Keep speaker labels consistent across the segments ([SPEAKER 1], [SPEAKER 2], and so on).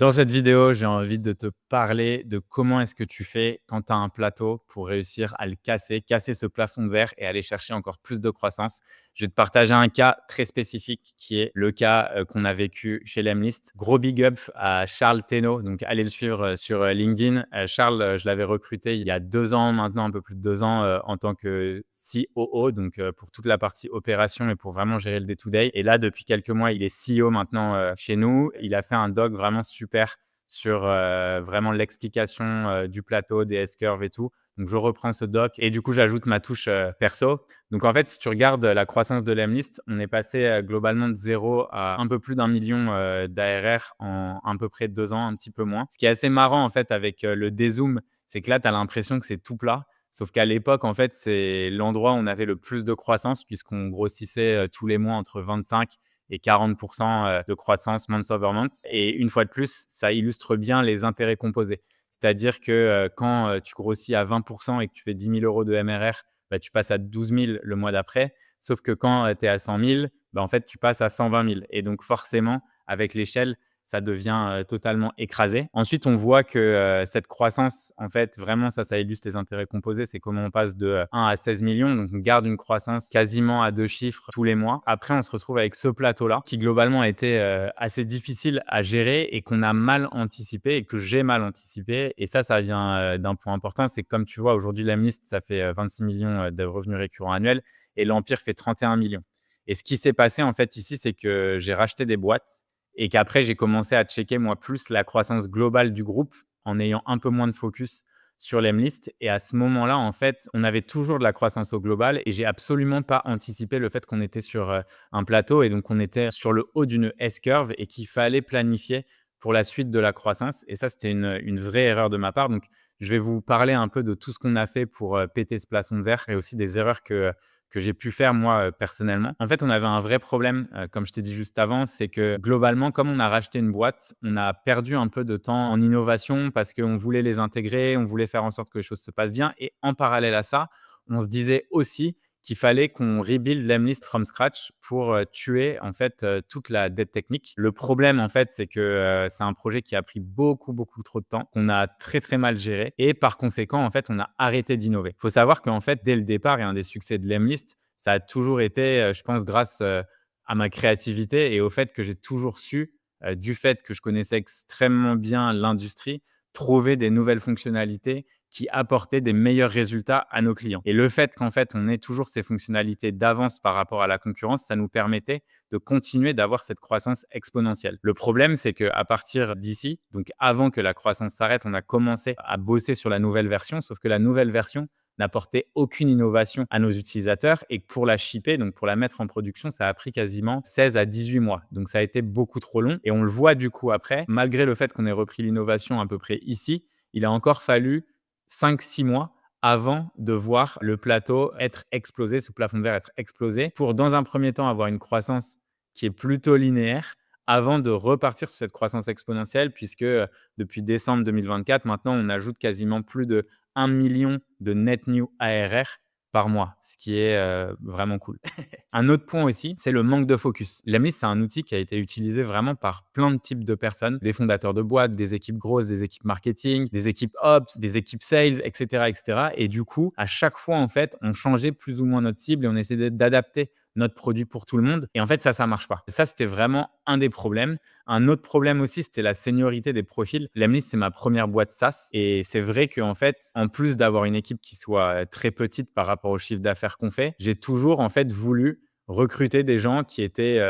[SPEAKER 1] Dans cette vidéo, j'ai envie de te parler de comment est-ce que tu fais quand tu as un plateau pour réussir à le casser ce plafond de verre et aller chercher encore plus de croissance. Je vais te partager un cas très spécifique qui est le cas qu'on a vécu chez Lemlist. Gros big up à Charles Teno, donc allez le suivre sur LinkedIn. Charles, je l'avais recruté il y a 2 ans maintenant, un peu plus de 2 ans en tant que COO, donc pour toute la partie opération et pour vraiment gérer le day-to-day. Et là, depuis quelques mois, il est CEO maintenant chez nous. Il a fait un doc vraiment super sur vraiment l'explication du plateau, des S-curves et tout. Donc, je reprends ce doc et du coup, j'ajoute ma touche perso. Donc, en fait, si tu regardes la croissance de Lemlist, on est passé globalement de 0 à un peu plus d'1 million d'ARR en à peu près 2 ans, un petit peu moins. Ce qui est assez marrant, en fait, avec le dézoom, c'est que là, tu as l'impression que c'est tout plat. Sauf qu'à l'époque, en fait, c'est l'endroit où on avait le plus de croissance puisqu'on grossissait tous les mois entre 25 et 40 de croissance month over month. Et une fois de plus, ça illustre bien les intérêts composés. C'est-à-dire que quand tu grossis à 20 et que tu fais 10 000 € de MRR, bah, tu passes à 12 000 le mois d'après. Sauf que quand tu es à 100 000, bah, en fait, tu passes à 120 000. Et donc, forcément, avec l'échelle, ça devient totalement écrasé. Ensuite, on voit que cette croissance, en fait, vraiment, ça illustre les intérêts composés. C'est comment on passe de 1 à 16 millions. Donc, on garde une croissance quasiment à 2 chiffres tous les mois. Après, on se retrouve avec ce plateau-là qui, globalement, a été assez difficile à gérer et qu'on a mal anticipé et que j'ai mal anticipé. Et ça vient d'un point important. C'est que, comme tu vois, aujourd'hui, Lemlist, ça fait 26 millions de revenus récurrents annuels et l'Empire fait 31 millions. Et ce qui s'est passé, en fait, ici, c'est que j'ai racheté des boîtes et qu'après, j'ai commencé à checker, moi, plus la croissance globale du groupe en ayant un peu moins de focus sur l'Emlist. Et à ce moment-là, en fait, on avait toujours de la croissance au global et j'ai absolument pas anticipé le fait qu'on était sur un plateau et donc on était sur le haut d'une S-curve et qu'il fallait planifier pour la suite de la croissance. Et ça, c'était une vraie erreur de ma part. Donc, je vais vous parler un peu de tout ce qu'on a fait pour péter ce plafond de verre et aussi des erreurs que j'ai pu faire moi personnellement. En fait, on avait un vrai problème, comme je t'ai dit juste avant, c'est que globalement, comme on a racheté une boîte, on a perdu un peu de temps en innovation parce qu'on voulait les intégrer, on voulait faire en sorte que les choses se passent bien. Et en parallèle à ça, on se disait aussi qu'il fallait qu'on rebuild l'Emlist from scratch pour tuer en fait toute la dette technique. Le problème en fait, c'est que c'est un projet qui a pris beaucoup, beaucoup trop de temps, qu'on a très, très mal géré et par conséquent, en fait, on a arrêté d'innover. Il faut savoir qu'en fait, dès le départ et un des succès de l'Emlist, ça a toujours été, je pense, grâce à ma créativité et au fait que j'ai toujours su, du fait que je connaissais extrêmement bien l'industrie, trouver des nouvelles fonctionnalités qui apportaient des meilleurs résultats à nos clients. Et le fait qu'en fait, on ait toujours ces fonctionnalités d'avance par rapport à la concurrence, ça nous permettait de continuer d'avoir cette croissance exponentielle. Le problème, c'est qu'à partir d'ici, donc avant que la croissance s'arrête, on a commencé à bosser sur la nouvelle version, sauf que la nouvelle version n'apportait aucune innovation à nos utilisateurs et que pour la shipper, donc pour la mettre en production, ça a pris quasiment 16 à 18 mois. Donc ça a été beaucoup trop long et on le voit du coup après, malgré le fait qu'on ait repris l'innovation à peu près ici, il a encore fallu 5 6 mois avant de voir le plateau être explosé, ce plafond de verre être explosé pour dans un premier temps avoir une croissance qui est plutôt linéaire avant de repartir sur cette croissance exponentielle puisque depuis décembre 2024, maintenant, on ajoute quasiment plus de 1 million de net new ARR par mois, ce qui est vraiment cool. Un autre point aussi, c'est le manque de focus. L'Emlist, c'est un outil qui a été utilisé vraiment par plein de types de personnes, des fondateurs de boîtes, des équipes grosses, des équipes marketing, des équipes ops, des équipes sales, etc., etc. Et du coup, à chaque fois, en fait, on changeait plus ou moins notre cible et on essayait d'adapter notre produit pour tout le monde. Et en fait, ça marche pas. Ça, c'était vraiment un des problèmes. Un autre problème aussi, c'était la seniorité des profils. Lemlist, c'est ma première boîte SaaS et c'est vrai qu'en fait, en plus d'avoir une équipe qui soit très petite par rapport au chiffre d'affaires qu'on fait, j'ai toujours en fait voulu recruter des gens qui étaient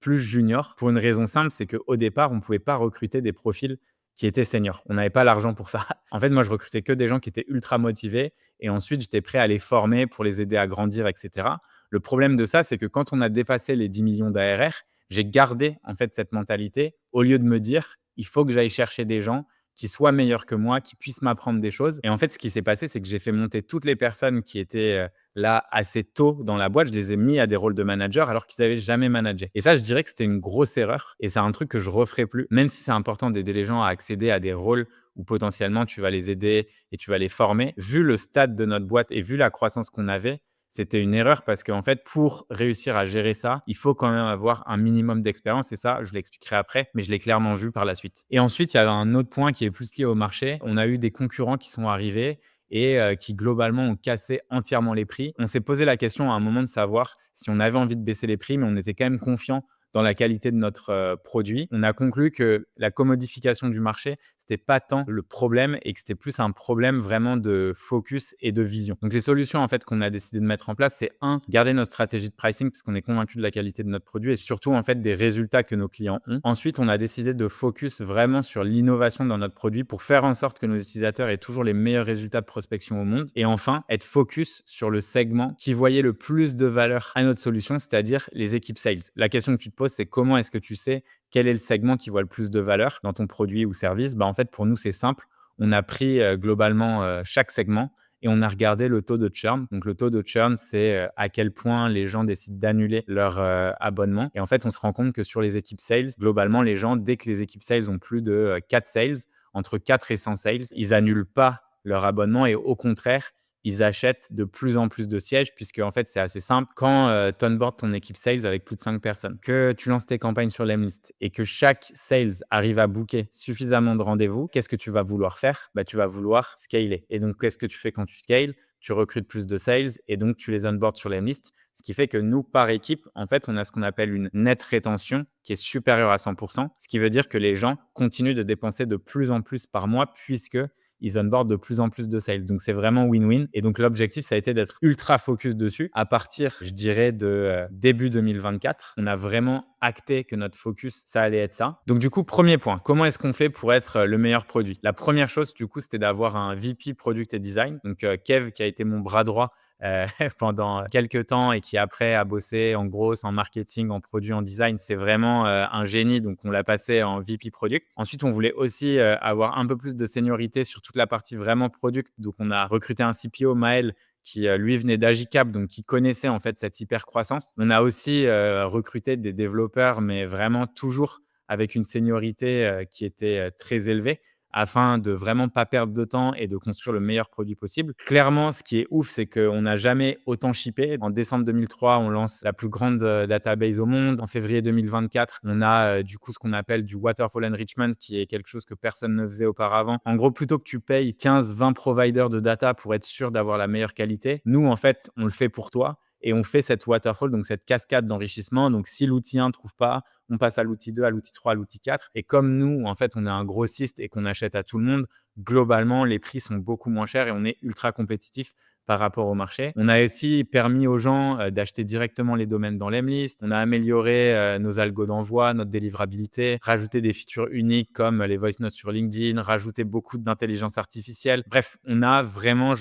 [SPEAKER 1] plus juniors pour une raison simple, c'est qu'au départ, on ne pouvait pas recruter des profils qui étaient seniors. On n'avait pas l'argent pour ça. En fait, moi, je recrutais que des gens qui étaient ultra motivés et ensuite, j'étais prêt à les former pour les aider à grandir, etc. Le problème de ça, c'est que quand on a dépassé les 10 millions d'ARR, j'ai gardé en fait cette mentalité au lieu de me dire il faut que j'aille chercher des gens qui soient meilleurs que moi, qui puissent m'apprendre des choses. Et en fait, ce qui s'est passé, c'est que j'ai fait monter toutes les personnes qui étaient là assez tôt dans la boîte. Je les ai mis à des rôles de manager alors qu'ils n'avaient jamais managé. Et ça, je dirais que c'était une grosse erreur. Et c'est un truc que je referai plus, même si c'est important d'aider les gens à accéder à des rôles où potentiellement tu vas les aider et tu vas les former. Vu le stade de notre boîte et vu la croissance qu'on avait, c'était une erreur parce qu'en fait, pour réussir à gérer ça, il faut quand même avoir un minimum d'expérience et ça, je l'expliquerai après, mais je l'ai clairement vu par la suite. Et ensuite, il y a un autre point qui est plus lié au marché. On a eu des concurrents qui sont arrivés et qui globalement ont cassé entièrement les prix. On s'est posé la question à un moment de savoir si on avait envie de baisser les prix, mais on était quand même confiant dans la qualité de notre produit. On a conclu que la commodification du marché, c'était pas tant le problème et que c'était plus un problème vraiment de focus et de vision. Donc les solutions en fait qu'on a décidé de mettre en place, c'est un, garder notre stratégie de pricing parce qu'on est convaincu de la qualité de notre produit et surtout en fait des résultats que nos clients ont. Ensuite, on a décidé de focus vraiment sur l'innovation dans notre produit pour faire en sorte que nos utilisateurs aient toujours les meilleurs résultats de prospection au monde. Et enfin, être focus sur le segment qui voyait le plus de valeur à notre solution, c'est-à-dire les équipes sales. La question que tu te poses, c'est comment est-ce que tu sais quel est le segment qui voit le plus de valeur dans ton produit ou service? En fait, pour nous, c'est simple. On a pris globalement chaque segment et on a regardé le taux de churn. Donc, le taux de churn, c'est à quel point les gens décident d'annuler leur abonnement. Et en fait, on se rend compte que sur les équipes sales, globalement, les gens, dès que les équipes sales ont plus de 4 sales, entre 4 et 100 sales, ils annulent pas leur abonnement et au contraire, ils achètent de plus en plus de sièges puisque en fait, c'est assez simple. Quand tu onboardes ton équipe sales avec plus de 5 personnes, que tu lances tes campagnes sur l'Emlist et que chaque sales arrive à booker suffisamment de rendez-vous, qu'est-ce que tu vas vouloir faire? Tu vas vouloir scaler. Et donc, qu'est-ce que tu fais quand tu scales? Tu recrutes plus de sales et donc tu les onboards sur l'Emlist. Ce qui fait que nous, par équipe, en fait, on a ce qu'on appelle une net rétention qui est supérieure à 100%, ce qui veut dire que les gens continuent de dépenser de plus en plus par mois puisque ils onboardent de plus en plus de sales. Donc, c'est vraiment win-win. Et donc, l'objectif, ça a été d'être ultra focus dessus. À partir, je dirais, de début 2024, on a vraiment acté que notre focus, ça allait être ça. Donc, du coup, premier point, comment est-ce qu'on fait pour être le meilleur produit? La première chose, du coup, c'était d'avoir un VP Product et Design. Donc, Kev, qui a été mon bras droit euh, pendant quelques temps et qui après a bossé en gros en marketing, en produit, en design, c'est vraiment un génie. Donc, on l'a passé en VP Product. Ensuite, on voulait aussi avoir un peu plus de seniorité sur toute la partie vraiment product. Donc, on a recruté un CPO, Maël, qui lui venait d'Agicap, donc qui connaissait en fait cette hyper croissance. On a aussi recruté des développeurs, mais vraiment toujours avec une seniorité qui était très élevée afin de vraiment pas perdre de temps et de construire le meilleur produit possible. Clairement, ce qui est ouf, c'est qu'on n'a jamais autant shippé. En décembre 2003, on lance la plus grande database au monde. En février 2024, on a du coup ce qu'on appelle du waterfall enrichment, qui est quelque chose que personne ne faisait auparavant. En gros, plutôt que tu payes 15-20 providers de data pour être sûr d'avoir la meilleure qualité, nous, en fait, on le fait pour toi. Et on fait cette waterfall, donc cette cascade d'enrichissement. Donc, si l'outil 1 ne trouve pas, on passe à l'outil 2, à l'outil 3, à l'outil 4. Et comme nous, en fait, on est un grossiste et qu'on achète à tout le monde, globalement, les prix sont beaucoup moins chers et on est ultra compétitif par rapport au marché. On a aussi permis aux gens d'acheter directement les domaines dans l'Emlist. On a amélioré nos algos d'envoi, notre délivrabilité, rajouté des features uniques comme les voice notes sur LinkedIn, rajouté beaucoup d'intelligence artificielle. Bref, on a vraiment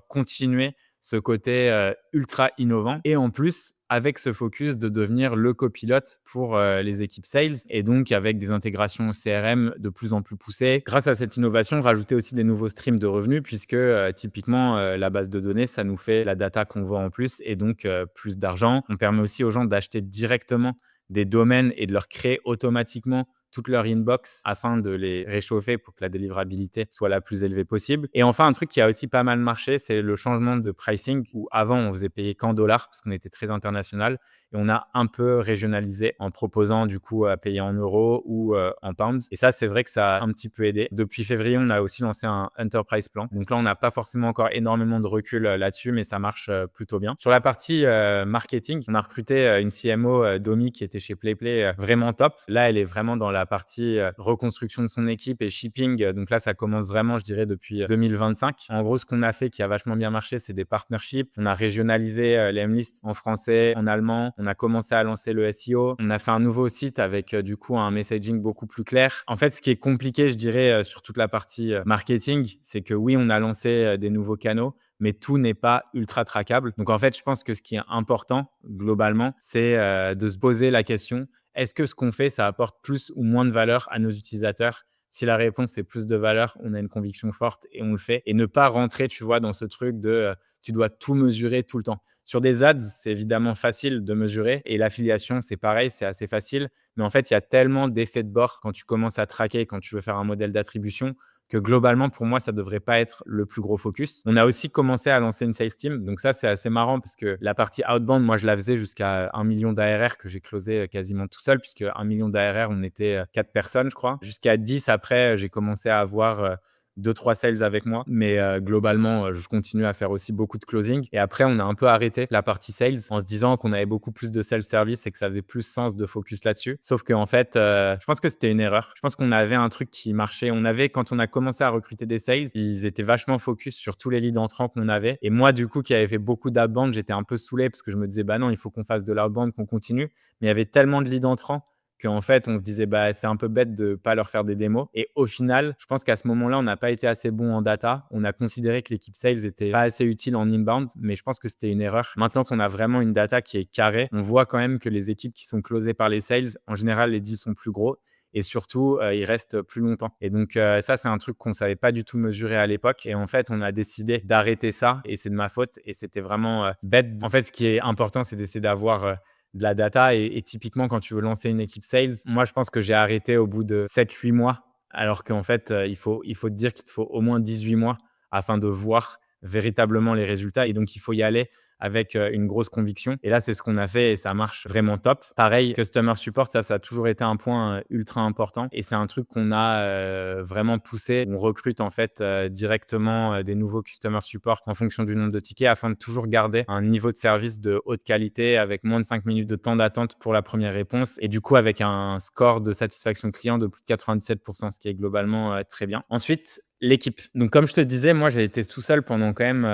[SPEAKER 1] continué ce côté ultra innovant et en plus avec ce focus de devenir le copilote pour les équipes sales et donc avec des intégrations CRM de plus en plus poussées. Grâce à cette innovation, rajouter aussi des nouveaux streams de revenus puisque typiquement la base de données, ça nous fait la data qu'on voit en plus et donc plus d'argent. On permet aussi aux gens d'acheter directement des domaines et de leur créer automatiquement toute leur inbox afin de les réchauffer pour que la délivrabilité soit la plus élevée possible. Et enfin, un truc qui a aussi pas mal marché, c'est le changement de pricing où avant, on faisait payer qu'en dollars parce qu'on était très international et on a un peu régionalisé en proposant du coup à payer en euros ou en pounds. Et ça, c'est vrai que ça a un petit peu aidé. Depuis février, on a aussi lancé un enterprise plan. Donc là, on n'a pas forcément encore énormément de recul là-dessus, mais ça marche plutôt bien. Sur la partie marketing, on a recruté une CMO, Domi, qui était chez PlayPlay, vraiment top. Là, elle est vraiment dans la partie reconstruction de son équipe et shipping. Donc là, ça commence vraiment, je dirais, depuis 2025. En gros, ce qu'on a fait qui a vachement bien marché, c'est des partnerships. On a régionalisé les M-List en français, en allemand. On a commencé à lancer le SEO. On a fait un nouveau site avec du coup un messaging beaucoup plus clair. En fait, ce qui est compliqué, je dirais, sur toute la partie marketing, c'est que oui, on a lancé des nouveaux canaux, mais tout n'est pas ultra traquable. Donc en fait, je pense que ce qui est important globalement, c'est de se poser la question, est-ce que ce qu'on fait, ça apporte plus ou moins de valeur à nos utilisateurs? Si la réponse c'est plus de valeur, on a une conviction forte et on le fait. Et ne pas rentrer, tu vois, dans ce truc de tu dois tout mesurer tout le temps. Sur des ads, c'est évidemment facile de mesurer et l'affiliation, c'est pareil, c'est assez facile. Mais en fait, il y a tellement d'effets de bord quand tu commences à traquer, quand tu veux faire un modèle d'attribution, que globalement, pour moi, ça ne devrait pas être le plus gros focus. On a aussi commencé à lancer une sales team. Donc ça, c'est assez marrant parce que la partie outbound, moi, je la faisais jusqu'à 1 million d'ARR que j'ai closé quasiment tout seul, puisque 1 million d'ARR, on était 4 personnes, je crois. Jusqu'à 10, après, j'ai commencé à avoir 2-3 sales avec moi. Mais globalement, je continue à faire aussi beaucoup de closing. Et après, on a un peu arrêté la partie sales en se disant qu'on avait beaucoup plus de self-service et que ça faisait plus sens de focus là-dessus. Sauf qu'en fait, je pense que c'était une erreur. Je pense qu'on avait un truc qui marchait. Quand on a commencé à recruter des sales, ils étaient vachement focus sur tous les leads entrants qu'on avait. Et moi, du coup, qui avais fait beaucoup d'outbound, j'étais un peu saoulé parce que je me disais, bah non, il faut qu'on fasse de l'outbound, qu'on continue. Mais il y avait tellement de leads entrants qu'en fait, on se disait, bah, c'est un peu bête de ne pas leur faire des démos. Et au final, je pense qu'à ce moment-là, on n'a pas été assez bon en data. On a considéré que l'équipe sales était pas assez utile en inbound, mais je pense que c'était une erreur. Maintenant qu'on a vraiment une data qui est carrée, on voit quand même que les équipes qui sont closées par les sales, en général, les deals sont plus gros. Et surtout, ils restent plus longtemps. Et donc, ça, c'est un truc qu'on ne savait pas du tout mesurer à l'époque. Et en fait, on a décidé d'arrêter ça. Et c'est de ma faute. Et c'était vraiment bête. En fait, ce qui est important, c'est d'essayer d'avoir de la data. Et typiquement, quand tu veux lancer une équipe sales, moi, je pense que j'ai arrêté au bout de 7-8 mois. Alors qu'en fait, il faut te dire qu'il te faut au moins 18 mois afin de voir véritablement les résultats. Et donc, il faut y aller avec une grosse conviction. Et là, c'est ce qu'on a fait et ça marche vraiment top. Pareil, customer support, ça a toujours été un point ultra important. Et c'est un truc qu'on a vraiment poussé. On recrute en fait directement des nouveaux customer support en fonction du nombre de tickets afin de toujours garder un niveau de service de haute qualité avec moins de 5 minutes de temps d'attente pour la première réponse. Et du coup, avec un score de satisfaction client de plus de 97%, ce qui est globalement très bien. Ensuite, l'équipe. Donc comme je te disais, moi, j'ai été tout seul pendant quand même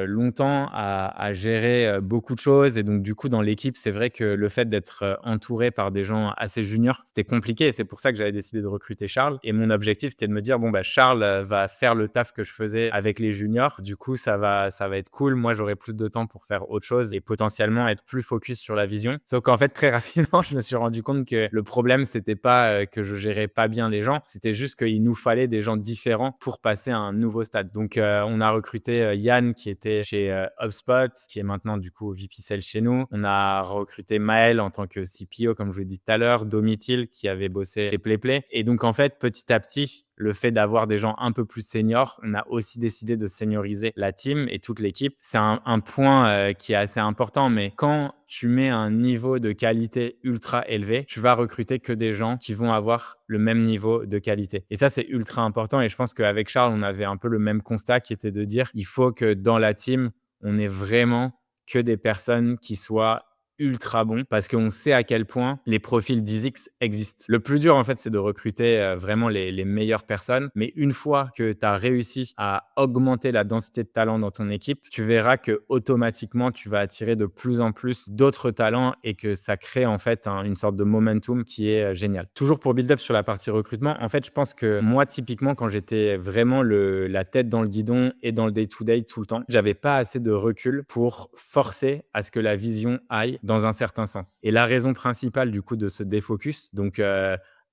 [SPEAKER 1] longtemps à gérer beaucoup de choses. Et donc du coup, dans l'équipe, c'est vrai que le fait d'être entouré par des gens assez juniors, c'était compliqué. Et c'est pour ça que j'avais décidé de recruter Charles. Et mon objectif, c'était de me dire, bon, bah, Charles va faire le taf que je faisais avec les juniors. Du coup, ça va être cool. Moi, j'aurai plus de temps pour faire autre chose et potentiellement être plus focus sur la vision. Sauf qu'en fait, très rapidement, je me suis rendu compte que le problème, c'était pas que je gérais pas bien les gens. C'était juste qu'il nous fallait des gens différents pour passer à un nouveau stade. Donc, on a recruté Yann qui était chez HubSpot, qui est maintenant du coup VP Sales chez nous. On a recruté Maël en tant que CPO, comme je vous l'ai dit tout à l'heure, Domitil qui avait bossé chez PlayPlay. Et donc, en fait, petit à petit, le fait d'avoir des gens un peu plus seniors, on a aussi décidé de senioriser la team et toute l'équipe. C'est un point qui est assez important, mais quand tu mets un niveau de qualité ultra élevé, tu vas recruter que des gens qui vont avoir le même niveau de qualité. Et ça, c'est ultra important. Et je pense qu'avec Charles, on avait un peu le même constat qui était de dire, il faut que dans la team, on ait vraiment que des personnes qui soient ultra bons parce qu'on sait à quel point les profils 10X existent. Le plus dur, en fait, c'est de recruter vraiment les meilleures personnes. Mais une fois que tu as réussi à augmenter la densité de talent dans ton équipe, tu verras que automatiquement, tu vas attirer de plus en plus d'autres talents et que ça crée en fait une sorte de momentum qui est génial. Toujours pour build up sur la partie recrutement, en fait, je pense que moi, typiquement, quand j'étais vraiment la tête dans le guidon et dans le day-to-day tout le temps, j'avais pas assez de recul pour forcer à ce que la vision aille dans un certain sens. Et la raison principale du coup de ce défocus, donc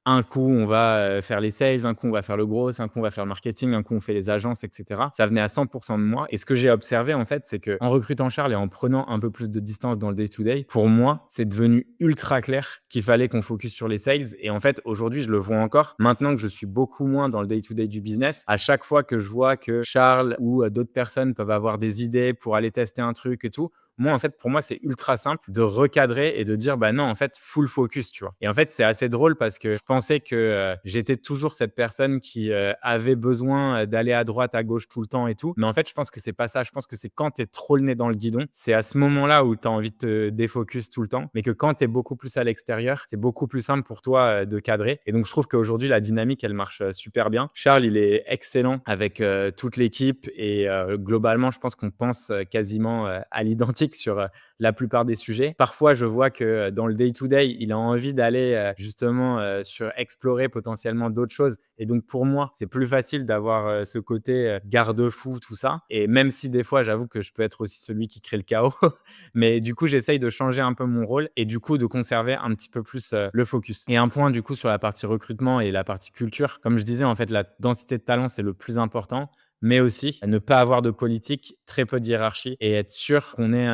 [SPEAKER 1] un coup on va faire les sales, un coup on va faire le gros, un coup on va faire le marketing, un coup on fait les agences, etc. Ça venait à 100% de moi. Et ce que j'ai observé en fait, c'est que en recrutant Charles et en prenant un peu plus de distance dans le day-to-day, pour moi, c'est devenu ultra clair qu'il fallait qu'on focus sur les sales. Et en fait, aujourd'hui, je le vois encore. Maintenant que je suis beaucoup moins dans le day-to-day du business, à chaque fois que je vois que Charles ou d'autres personnes peuvent avoir des idées pour aller tester un truc et tout, moi, en fait, pour moi, c'est ultra simple de recadrer et de dire, bah non, en fait, full focus, tu vois. Et en fait, c'est assez drôle parce que je pensais que j'étais toujours cette personne qui avait besoin d'aller à droite, à gauche tout le temps et tout. Mais en fait, je pense que c'est pas ça. Je pense que c'est quand tu es trop le nez dans le guidon, c'est à ce moment-là où tu as envie de te défocus tout le temps. Mais que quand tu es beaucoup plus à l'extérieur, c'est beaucoup plus simple pour toi de cadrer. Et donc, je trouve qu'aujourd'hui, la dynamique, elle marche super bien. Charles, il est excellent avec toute l'équipe et globalement, je pense qu'on pense quasiment à l'identique sur la plupart des sujets. Parfois, je vois que dans le day-to-day, il a envie d'aller justement sur explorer potentiellement d'autres choses. Et donc, pour moi, c'est plus facile d'avoir ce côté garde-fou, tout ça. Et même si des fois, j'avoue que je peux être aussi celui qui crée le chaos. Mais du coup, j'essaye de changer un peu mon rôle et du coup, de conserver un petit peu plus le focus. Et un point, du coup, sur la partie recrutement et la partie culture. Comme je disais, en fait, la densité de talent, c'est le plus important. mais aussi ne pas avoir de politique, très peu de hiérarchie et être sûr qu'on ait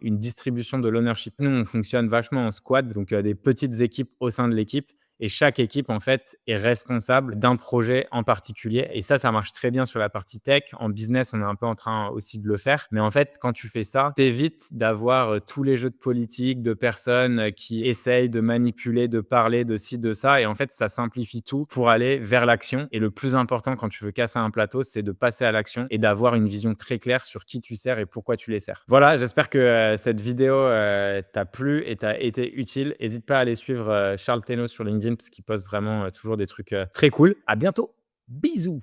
[SPEAKER 1] une distribution de l'ownership. Nous, on fonctionne vachement en squad, donc des petites équipes au sein de l'équipe et chaque équipe, en fait, est responsable d'un projet en particulier et ça marche très bien sur la partie tech. En business, on est un peu en train aussi de le faire, mais en fait, quand tu fais ça, tu évites d'avoir, tous les jeux de politique, de personnes, qui essayent de manipuler, de parler de ci, de ça et en fait, ça simplifie tout pour aller vers l'action et le plus important quand tu veux casser un plateau, c'est de passer à l'action et d'avoir une vision très claire sur qui tu sers et pourquoi tu les sers. Voilà, j'espère que, cette vidéo, t'a plu et t'a été utile. Hésite pas à aller suivre, Charles Teno sur LinkedIn parce qu'il poste vraiment, toujours des trucs, très cool. À bientôt. Bisous.